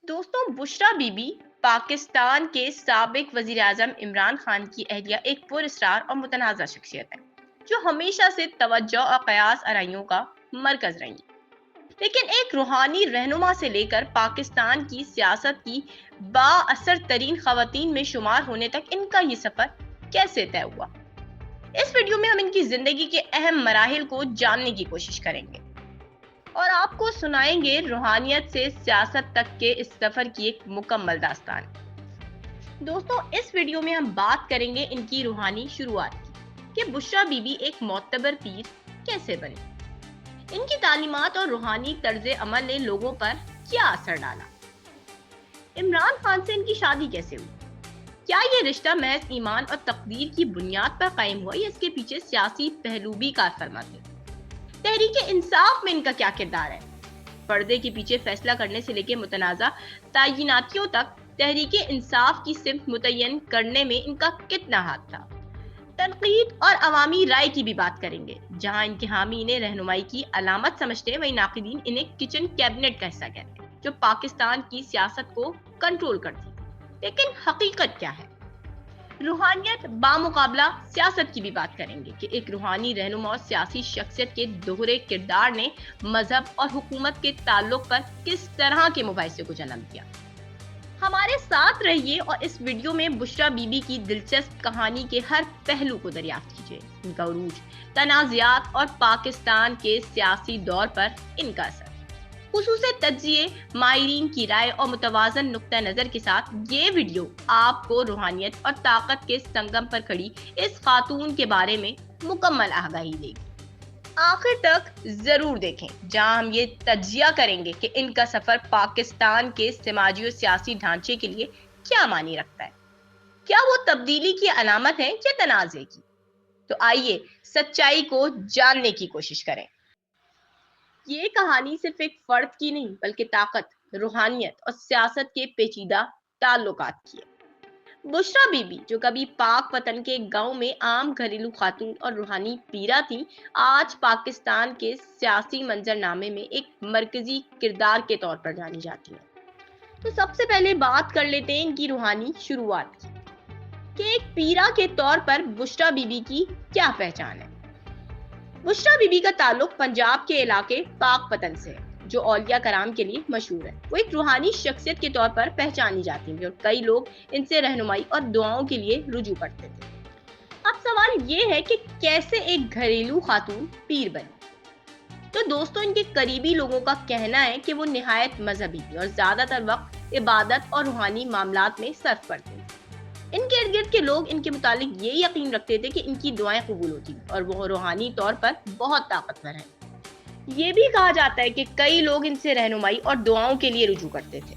दोस्तों, बुशरा बीबी पाकिस्तान के साबिक वजीर आजम इमरान खान की अहलिया एक पुरस्कार और मुतनाज़ा शख्सियत है जो हमेशा से तवज्जो और कयास आराइयों का मरकज रही। लेकिन एक रूहानी रहनुमा से लेकर पाकिस्तान की सियासत की बाअसर तरीन खवातीन में शुमार होने तक इनका ये सफर कैसे तय हुआ, इस वीडियो में हम इनकी जिंदगी के अहम मराहिल को जानने की कोशिश करेंगे और आपको सुनाएंगे रूहानियत से सियासत तक के इस सफर की एक मुकम्मल दास्तान। दोस्तों, इस वीडियो में हम बात करेंगे इनकी रूहानी शुरुआत की कि बुशरा बीबी एक मोतबर पीर कैसे बनी, इनकी तालीमात और रूहानी तर्ज अमल ने लोगों पर क्या असर डाला, इमरान खान से इनकी शादी कैसे हुई, क्या ये रिश्ता महज ईमान और तकदीर की बुनियाद पर कायम हुआ या इसके पीछे सियासी पहलू भी कार फरमा थे, तहरीके इंसाफ में इनका क्या किरदार है, पर्दे के पीछे फैसला करने से लेकर मुतनाज़ा तयनातियों तक तहरीके इंसाफ की सिमत मुतय्यन करने में इनका कितना हाथ था। तनकीद और अवामी राय की भी बात करेंगे, जहां इनके हामी इन्हें रहनुमाई की अलामत समझते हैं, वहीं नाकिदीन इन्हें किचन कैबिनेट का हिस्सा कहते हैं जो पाकिस्तान की सियासत को कंट्रोल करती है। लेकिन हकीकत क्या है? रूहानियत बामुकाबला सियासत की भी बात करेंगे कि एक रूहानी रहनुमा और सियासी शख्सियत के दोहरे किरदार ने मजहब और हुकूमत के ताल्लुक पर किस तरह के मुबाहिसे को जन्म दिया। हमारे साथ रहिए और इस वीडियो में बुशरा बीबी की दिलचस्प कहानी के हर पहलू को दरियाफ्त कीजिए, इनका उरूज, तनाज़ात और पाकिस्तान के सियासी दौर पर इनका असर, खुसूसे तज्जिए, माहिरीन की राय और मुतवाज़न नुक्ता नजर के साथ ये वीडियो आपको रूहानियत और ताकत के संगम पर खड़ी इस खातून के बारे में मुकम्मल आगाही देगी। आखिर तक जरूर देखें, जहां हम ये तज्जिया करेंगे कि इनका सफर पाकिस्तान के समाजी और सियासी ढांचे के लिए क्या मानी रखता है, क्या वो तब्दीली की अलामत है या तनाज़े की। तो आइए सच्चाई को जानने की कोशिश करें। ये कहानी सिर्फ एक फर्द की नहीं बल्कि ताकत, रूहानियत और सियासत के पेचीदा ताल्लुकात की है। बुशरा बीबी, जो कभी पाक वतन के गांव में आम घरेलू खातून और रूहानी पीरा थी, आज पाकिस्तान के सियासी मंजरनामे में एक मरकजी किरदार के तौर पर जानी जाती है। तो सबसे पहले बात कर लेते हैं इनकी रूहानी शुरुआत की कि एक पीरा के तौर पर बुशरा बीबी की क्या पहचान है। बुशरा बीबी का ताल्लुक पंजाब के इलाके पाक पतन से है, जो औलिया कराम के लिए मशहूर है। वो एक रूहानी शख्सियत के तौर पर पहचानी जाती है और कई लोग इनसे रहनुमाई और दुआओं के लिए रुजू करते थे। अब सवाल ये है कि कैसे एक घरेलू खातून पीर बनी। तो दोस्तों, इनके करीबी लोगों का कहना है कि वो निहायत मजहबी थी और ज्यादातर वक्त इबादत और रूहानी मामलात में सर्फ करते थे। इनके इर्द गिर्द के लोग इनके मुतालिक ये यकीन रखते थे कि इनकी दुआएं कबूल होती और वो रूहानी तौर पर बहुत ताकतवर है। ये भी कहा जाता है कि कई लोग इनसे रहनुमाई और दुआओं के लिए रुजू करते थे।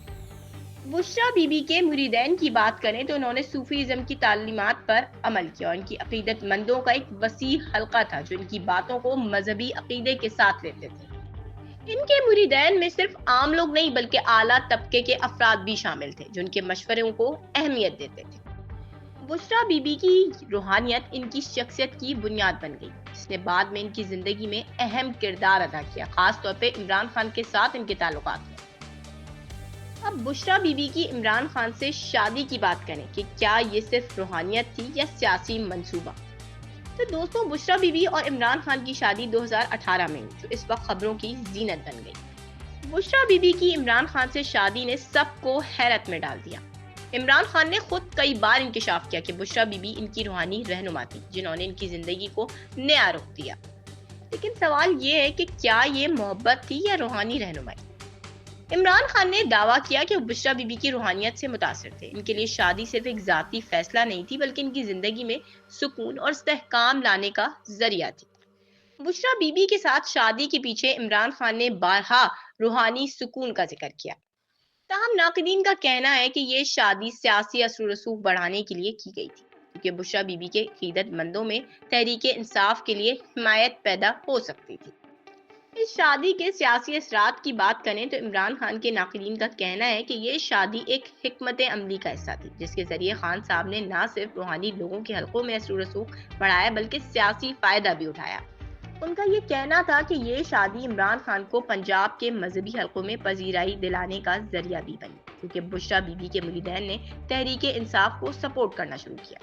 बुशरा बीबी के मुरीदैन की बात करें तो उन्होंने सूफीज़्म की तालीमात पर अमल किया और इनकी अकीदतमंदों का एक वसी हल्का था जो इनकी बातों को मजहबी अकीदे के साथ लेते थे। इनके मुरीदैन में सिर्फ आम लोग नहीं बल्कि आला तबके के अफराद भी शामिल थे जो इनके मशवरों को अहमियत देते थे। बुशरा बीबी की रूहानियत इनकी शख्सियत की बुनियाद बन गई, जिसने बाद में इनकी जिंदगी में अहम किरदार अदा किया, खास तौर पे इमरान खान के साथ इनके ताल्लुकात में। अब बुशरा बीबी की इमरान खान से शादी की बात करें कि क्या ये सिर्फ रूहानियत थी या सियासी मंसूबा। तो दोस्तों, बुशरा बीबी और इमरान खान की शादी 2018 में हुई, जो इस वक्त खबरों की जीनत बन गई। बुशरा बीबी की इमरान खान से शादी ने सबको हैरत में डाल दिया। इमरान खान ने खुद कई बार इंकिशाफ किया कि बुशरा बीबी इनकी रूहानी रहनुमा थी जिन्होंने इनकी जिंदगी को नया रुख दिया। लेकिन सवाल ये है कि क्या ये मोहब्बत थी या रूहानी रहनुमाई। इमरान खान ने दावा किया कि वो बुशरा बीबी की रूहानियत से मुतासिर थे। इनके लिए शादी सिर्फ एक जाती फैसला नहीं थी बल्कि इनकी जिंदगी में सुकून और इस्तेहकाम लाने का जरिया थी। बुशरा बीबी के साथ शादी के पीछे इमरान खान ने बारहा रूहानी सुकून का जिक्र किया। ताहम नाक़दीन का कहना है कि ये शादी सियासी असर रसूख बढ़ाने के लिए की गई थी, क्योंकि बुशरा बीबी के अकीदतमंदों में तहरीके इंसाफ के लिए हिमायत पैदा हो सकती थी। इस शादी के सियासी असरात की बात करें तो इमरान खान के नाक़दीन का कहना है कि ये शादी एक हिकमत अमली का हिस्सा थी, जिसके जरिए खान साहब ने न सिर्फ रूहानी लोगों के हलकों में असर रसूख बढ़ाया बल्कि सियासी फायदा भी उठाया। उनका ये कहना था कि ये शादी इमरान खान को पंजाब के मजहबी हलकों में पजीराई दिलाने का जरिया भी बनी। کیونکہ بشریٰ بی بی کے مریدین نے تحریک انصاف کو سپورٹ کرنا شروع کیا۔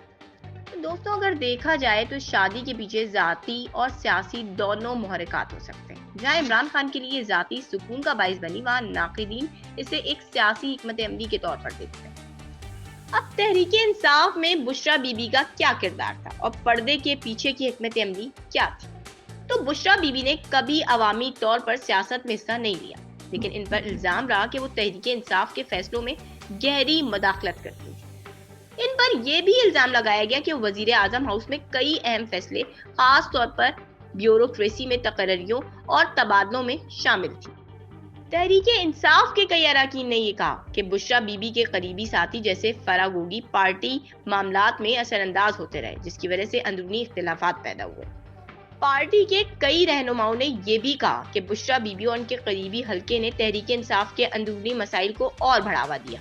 دوستوں اگر دیکھا جائے تو شادی کے پیچھے ذاتی اور سیاسی دونوں محرکات ہو سکتے ہیں۔ جہاں عمران خان کے لیے ذاتی سکون کا باعث بنی، وہاں ناقدین اسے ایک سیاسی حکمت عملی کے طور پر دیکھتے ہیں۔ اب تحریک انصاف میں بشریٰ بی بی کا کیا کردار تھا اور پردے کے پیچھے کی حکمت عملی کیا تھی؟ تو بشریٰ بی بی نے کبھی عوامی طور پر سیاست میں حصہ نہیں لیا، لیکن ان پر الزام رہا کہ وہ تحریک انصاف کے فیصلوں میں گہری مداخلت کرتی تھی۔ ان پر یہ بھی الزام لگایا گیا کہ وزیر اعظم ہاؤس میں کئی اہم فیصلے خاص طور پر بیوروکریسی میں تقرریوں اور تبادلوں میں شامل تھی۔ تحریک انصاف کے کئی اراکین نے یہ کہا کہ بشریٰ بی بی کے قریبی ساتھی جیسے فرح گوگی پارٹی معاملات میں اثر انداز ہوتے رہے، جس کی وجہ سے اندرونی اختلافات پیدا ہوئے۔ پارٹی کے کئی رہنماؤں نے یہ بھی کہا کہ بشریٰ بی بی اور ان کے قریبی حلقے نے تحریک انصاف کے اندرونی مسائل کو اور بڑھاوا دیا۔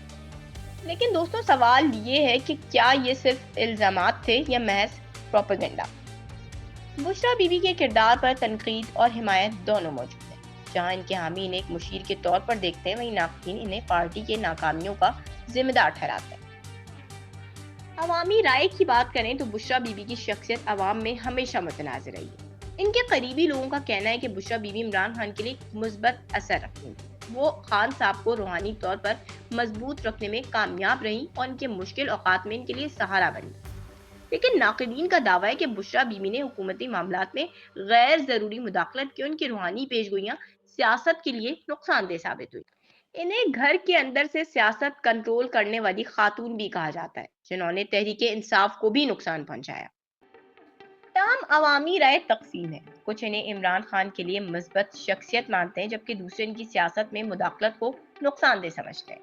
لیکن دوستوں سوال یہ ہے کہ کیا یہ صرف الزامات تھے یا محض پروپیگنڈا؟ بشریٰ بی بی کے کردار پر تنقید اور حمایت دونوں موجود ہیں۔ جہاں ان کے حامی انہیں ایک مشیر کے طور پر دیکھتے ہیں، وہیں ناقدین انہیں پارٹی کے ناکامیوں کا ذمہ دار ٹھہراتے ہیں۔ عوامی رائے کی بات کریں تو بشریٰ بی بی کی شخصیت عوام میں ہمیشہ متنازع رہی ہے۔ ان کے قریبی لوگوں کا کہنا ہے کہ بشریٰ بی بی عمران خان کے لیے ایک مثبت اثر رکھتی ہیں۔ وہ خان صاحب کو روحانی طور پر مضبوط رکھنے میں کامیاب رہیں اور ان کے مشکل اوقات میں ان کے لیے سہارا بنی۔ لیکن ناقدین کا دعویٰ ہے کہ بشریٰ بی بی نے حکومتی معاملات میں غیر ضروری مداخلت کی، ان کی روحانی پیشگوئیاں سیاست کے لیے نقصان دہ ثابت ہوئی۔ انہیں گھر کے اندر سے سیاست کنٹرول کرنے والی خاتون بھی کہا جاتا ہے، جنہوں نے تحریک انصاف کو بھی نقصان پہنچایا۔ تاہم عوامی رائے تقسیم ہے۔ کچھ انہیں عمران خان کے لیے مثبت شخصیت مانتے ہیں، جبکہ دوسرے ان کی سیاست میں مداخلت کو نقصان دہ سمجھتے ہیں۔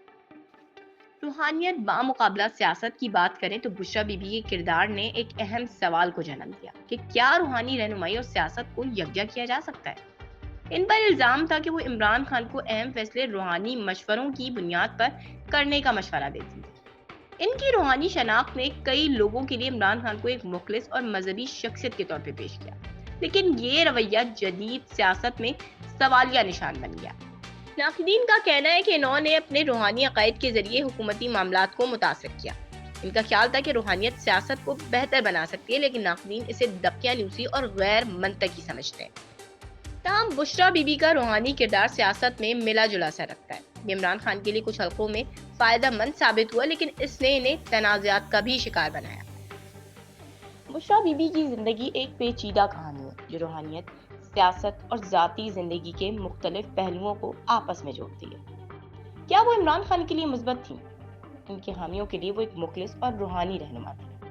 روحانیت بامقابلہ سیاست کی بات کریں تو بشریٰ بی بی کے کردار نے ایک اہم سوال کو جنم دیا کہ کیا روحانی رہنمائی اور سیاست کو یکجا کیا جا سکتا ہے؟ ان پر الزام تھا کہ وہ عمران خان کو اہم فیصلے روحانی مشوروں کی بنیاد پر کرنے کا مشورہ دیتی تھی۔ ان کی روحانی شناخت نے کئی لوگوں کے لیے عمران خان کو ایک مخلص اور مذہبی شخصیت کے طور پہ پیش کیا، لیکن یہ رویہ جدید سیاست میں سوالیہ نشان بن گیا۔ ناقدین کا کہنا ہے کہ انہوں نے اپنے روحانی عقائد کے ذریعے حکومتی معاملات کو متاثر کیا۔ ان کا خیال تھا کہ روحانیت سیاست کو بہتر بنا سکتی ہے، لیکن ناقدین اسے دقیانوسی اور غیر منطقی سمجھتے ہیں۔ تاہم بشریٰ بی بی کا روحانی کردار سیاست میں ملا جلا سا رکھتا ہے۔ یہ عمران خان کے لیے کچھ حلقوں میں فائدہ مند ثابت ہوا، لیکن اس نے انہیں تنازعات کا بھی شکار بنایا۔ بشریٰ بی بی کی زندگی ایک پیچیدہ کہانی ہے جو روحانیت، سیاست اور ذاتی زندگی کے مختلف پہلوؤں کو آپس میں جوڑتی ہے۔ کیا وہ عمران خان کے لیے مثبت تھیں؟ ان کے حامیوں کے لیے وہ ایک مخلص اور روحانی رہنما تھی۔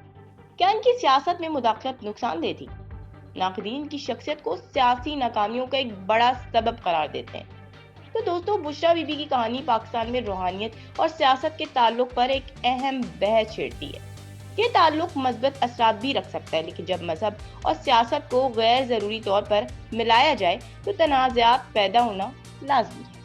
کیا ان کی سیاست میں مداخلت نقصان دہ تھی؟ ناقدین کی شخصیت کو سیاسی ناکامیوں کا ایک بڑا سبب قرار دیتے ہیں۔ تو دوستوں بشریٰ بی بی کی کہانی پاکستان میں روحانیت اور سیاست کے تعلق پر ایک اہم بحث چھیڑتی ہے۔ یہ تعلق مثبت اثرات بھی رکھ سکتا ہے، لیکن جب مذہب اور سیاست کو غیر ضروری طور پر ملایا جائے تو تنازعات پیدا ہونا لازمی ہے۔